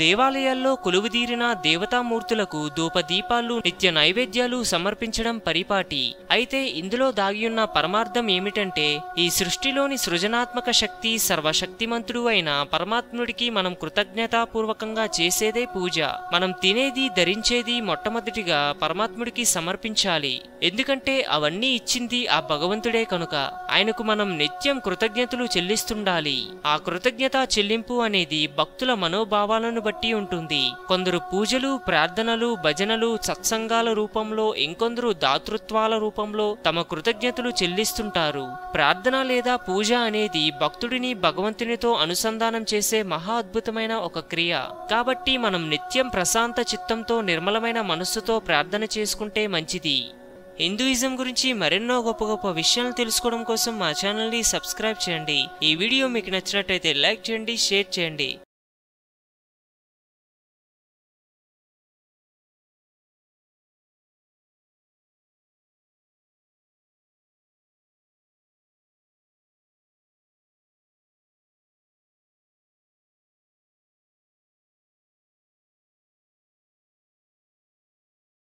దేవాలయాల్లో కొలువుదీరిన దేవతామూర్తులకు ధూపదీపాలు నిత్య నైవేద్యాలు సమర్పించడం పరిపాటి. అయితే ఇందులో దాగియున్న పరమార్థం ఏమిటంటే ఈ సృష్టిలోని సృజనాత్మక శక్తి సర్వశక్తిమంతుడు అయిన పరమాత్ముడికి మనం కృతజ్ఞతాపూర్వకంగా చేసేదే పూజ. మనం తినేది ధరించేది మొట్టమొదటిగా పరమాత్ముడికి సమర్పించాలి. ఎందుకంటే అవన్నీ ఇచ్చింది ఆ భగవంతుడే కనుక ఆయనకు మనం నిత్యం కృతజ్ఞతలు చెల్లిస్తుండాలి. ఆ కృతజ్ఞతా చెల్లింపు అనేది భక్తుల మనోభావాలను బట్టి ఉంటుంది. కొందరు పూజలు ప్రార్థనలు భజనలు సత్సంగాల రూపంలో, ఇంకొందరు దాతృత్వాల రూపంలో తమ కృతజ్ఞతలు చెల్లిస్తుంటారు. ప్రార్థన లేదా పూజ అనేది భక్తుడిని భగవంతునితో అనుసంధానం చేసే మహా అద్భుతమైన ఒక క్రియ. కాబట్టి మనం నిత్యం ప్రశాంత చిత్తంతో నిర్మలమైన మనస్సుతో ప్రార్థన చేసుకుంటే మంచిది. హిందూయిజం గురించి మరెన్నో గొప్ప గొప్ప విషయాలను తెలుసుకోవడం కోసం మా ఛానల్ని సబ్స్క్రైబ్ చేయండి. ఈ వీడియో మీకు నచ్చినట్టయితే లైక్ చేయండి, షేర్ చేయండి.